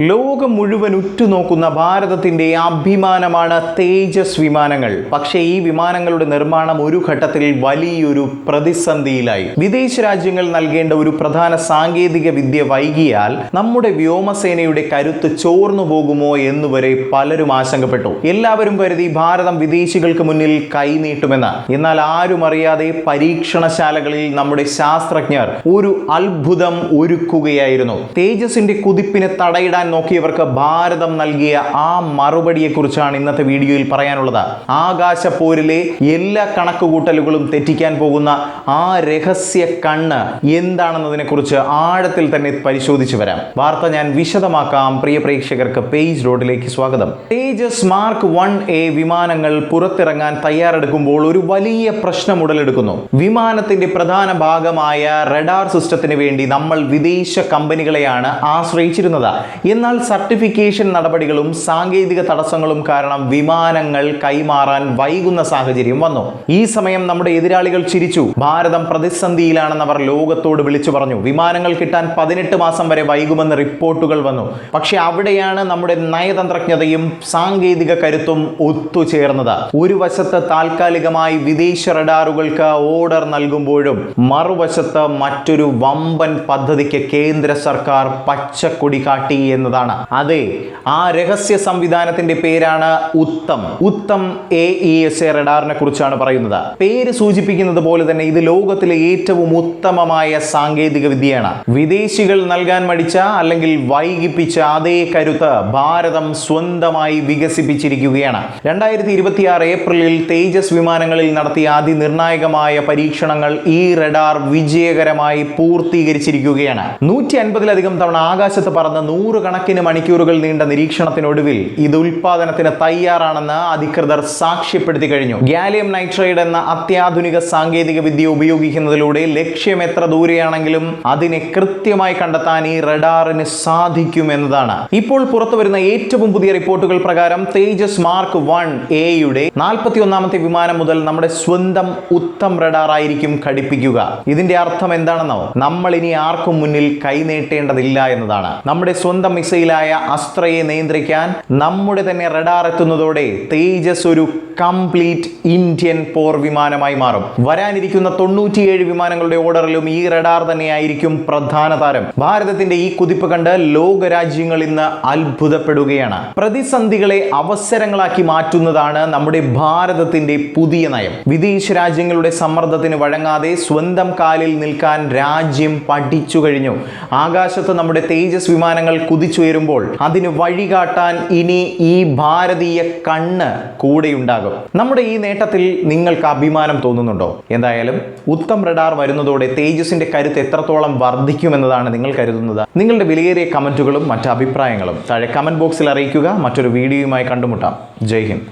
ലോകം മുഴുവൻ ഉറ്റുനോക്കുന്ന ഭാരതത്തിന്റെ അഭിമാനമാണ് തേജസ് വിമാനങ്ങൾ. പക്ഷേ ഈ വിമാനങ്ങളുടെ നിർമ്മാണം ഒരു ഘട്ടത്തിൽ വലിയൊരു പ്രതിസന്ധിയിലായി. വിദേശ രാജ്യങ്ങൾ നൽകേണ്ട ഒരു പ്രധാന സാങ്കേതിക വിദ്യ വൈകിയാൽ നമ്മുടെ വ്യോമസേനയുടെ കരുത്ത് ചോർന്നു പോകുമോ എന്നുവരെ പലരും ആശങ്കപ്പെട്ടു. എല്ലാവരും കരുതി ഭാരതം വിദേശികൾക്ക് മുന്നിൽ കൈനീട്ടുമെന്ന്. എന്നാൽ ആരും അറിയാതെ പരീക്ഷണശാലകളിൽ നമ്മുടെ ശാസ്ത്രജ്ഞർ ഒരു അത്ഭുതം ഒരുക്കുകയായിരുന്നു. തേജസിന്റെ കുതിപ്പിനെ തടയിടാൻ നോക്കിയവർക്ക് ഭാരതം നൽകിയ ആ മറുപടിയെക്കുറിച്ചാണ് ഇന്നത്തെ വീഡിയോയിൽ പറയാനുള്ളത്. ആകാശപ്പോരിലെ എല്ലാ കണക്കുകൂട്ടലുകളും തെറ്റിക്കാൻ പോകുന്ന ആ രഹസ്യ കണ്ണ് എന്താണെന്നതിനെ കുറിച്ച് ആഴത്തിൽ തന്നെ പരിശോധിച്ചു വരാം. വാർത്ത ഞാൻ വിശദമാക്കാം. പ്രിയ പ്രേക്ഷകർക്ക് പേജ് റോഡിലേക്ക് സ്വാഗതം. തേജസ് മാർക്ക് 1A വിമാനങ്ങൾ പുറത്തിറങ്ങാൻ തയ്യാറെടുക്കുമ്പോൾ ഒരു വലിയ പ്രശ്നം ഉടലെടുക്കുന്നു. വിമാനത്തിന്റെ പ്രധാന ഭാഗമായ റഡാർ സിസ്റ്റത്തിന് വേണ്ടി നമ്മൾ വിദേശ കമ്പനികളെയാണ് ആശ്രയിച്ചിരുന്നത്. എന്നാൽ സർട്ടിഫിക്കേഷൻ നടപടികളും സാങ്കേതിക തടസ്സങ്ങളും കാരണം വിമാനങ്ങൾ കൈമാറാൻ വൈകുന്ന സാഹചര്യം വന്നു. ഈ സമയം നമ്മുടെ എതിരാളികൾ ചിരിച്ചു. ഭാരതം പ്രതിസന്ധിയിലാണെന്ന് അവർ ലോകത്തോട് വിളിച്ചു പറഞ്ഞു. വിമാനങ്ങൾ കിട്ടാൻ 18 മാസം വരെ വൈകുമെന്ന് റിപ്പോർട്ടുകൾ വന്നു. പക്ഷെ അവിടെയാണ് നമ്മുടെ നയതന്ത്രജ്ഞതയും സാങ്കേതിക കരുത്തും ഒത്തുചേർന്നത്. ഒരു വശത്ത് താൽക്കാലികമായി വിദേശ റഡാറുകൾക്ക് ഓർഡർ നൽകുമ്പോഴും മറുവശത്ത് മറ്റൊരു വമ്പൻ പദ്ധതിക്ക് കേന്ദ്ര സർക്കാർ പച്ചക്കൊടി കാട്ടി എന്നതാണ്. അതെ, ആ രഹസ്യ സംവിധാനത്തിന്റെ പേരാണ് ഉത്തം AESA റഡാറിനെ കുറിച്ചാണ് പറയുന്നത്. പേര് സൂചിപ്പിക്കുന്നത് പോലെ തന്നെ ഇത് ലോകത്തിലെ ഏറ്റവും ഉത്തമമായ സാങ്കേതിക വിദ്യയാണ്. വിദേശികൾ നൽകാൻ മടിച്ച അല്ലെങ്കിൽ വൈകിപ്പിച്ച അതേ കരുത്ത് ഭാരതം സ്വന്തമായി വികസിപ്പിച്ചിരിക്കുകയാണ്. 2026 ഏപ്രിലിൽ തേജസ് വിമാനങ്ങളിൽ നടത്തിയ അതിനിർണായകമായ പരീക്ഷണങ്ങൾ ഈ റഡാർ വിജയകരമായി പൂർത്തീകരിച്ചിരിക്കുകയാണ്. 150-ലധികം തവണ ആകാശത്ത് പറന്ന് 100 കണക്കിന് മണിക്കൂറുകൾ നീണ്ട നിരീക്ഷണത്തിനൊടുവിൽ ഇത് ഉൽപാദനത്തിന് തയ്യാറാണെന്ന് അധികൃതർ സാക്ഷ്യപ്പെടുത്തി കഴിഞ്ഞു. ഗാലിയം നൈട്രൈഡ് എന്ന അത്യാധുനിക സാങ്കേതിക വിദ്യ ഉപയോഗിക്കുന്നതിലൂടെ ലക്ഷ്യം എത്ര ദൂരെയാണെങ്കിലും അതിനെ കൃത്യമായി കണ്ടെത്താൻ ഈ റഡാറിന് സാധിക്കുമെന്നതാണ്. ഇപ്പോൾ പുറത്തുവരുന്ന ഏറ്റവും പുതിയ റിപ്പോർട്ടുകൾ പ്രകാരം തേജസ് മാർക്ക് 1A-യുടെ 41ാമത്തെ വിമാനം മുതൽ നമ്മുടെ സ്വന്തം ഉത്തം റഡാർ ആയിരിക്കും ഘടിപ്പിക്കുക. ഇതിന്റെ അർത്ഥം എന്താണെന്നോ? നമ്മൾ ഇനി ആർക്കും മുന്നിൽ കൈനീട്ടേണ്ടതില്ല എന്നതാണ്. നമ്മുടെ സ്വന്തം മിസൈലായ അസ്ത്രയെ നിയന്ത്രിക്കാൻ നമ്മുടെ തന്നെ റഡാർ എത്തുന്നതോടെ തേജസ് ഒരു കംപ്ലീറ്റ് ഇന്ത്യൻ പോർ വിമാനമായി മാറും. വരാനിരിക്കുന്ന 97 വിമാനങ്ങളുടെ ഓർഡറിലും ഈ റഡാർ തന്നെയായിരിക്കും പ്രധാന താരം. ഭാരതത്തിന്റെ ഈ കുതിപ്പ് കണ്ട് ലോകരാജ്യങ്ങൾ ഇന്ന് അത്ഭുതപ്പെടുകയാണ്. പ്രതിസന്ധികളെ അവസരങ്ങളാക്കി മാറ്റുന്നതാണ് നമ്മുടെ ഭാരതത്തിന്റെ പുതിയ നയം. വിദേശ രാജ്യങ്ങളുടെ സമ്മർദ്ദത്തിന് വഴങ്ങാതെ സ്വന്തം കാലിൽ നിൽക്കാൻ രാജ്യം പഠിച്ചു കഴിഞ്ഞു. ആകാശത്ത് നമ്മുടെ തേജസ് വിമാനങ്ങൾ കുതിച്ചുയരുമ്പോൾ അതിന് വഴികാട്ടാൻ ഇനി ഈ ഭാരതീയ കണ്ണ് കൂടെയുണ്ടാകും. നമ്മുടെ ഈ നേട്ടത്തിൽ നിങ്ങൾക്ക് അഭിമാനം തോന്നുന്നുണ്ടോ? എന്തായാലും ഉത്തം റഡാർ വരുന്നതോടെ തേജസിന്റെ കരുത്ത് എത്രത്തോളം വർദ്ധിക്കുമെന്നതാണ് നിങ്ങൾ കരുതുന്നത്? നിങ്ങളുടെ വിലയേറിയ കമന്റുകളും മറ്റ് അഭിപ്രായങ്ങളും താഴെ കമന്റ് ബോക്സിൽ അറിയിക്കുക. മറ്റൊരു വീഡിയോയുമായി കണ്ടുമുട്ടാം. ജയ് ഹിന്ദ്.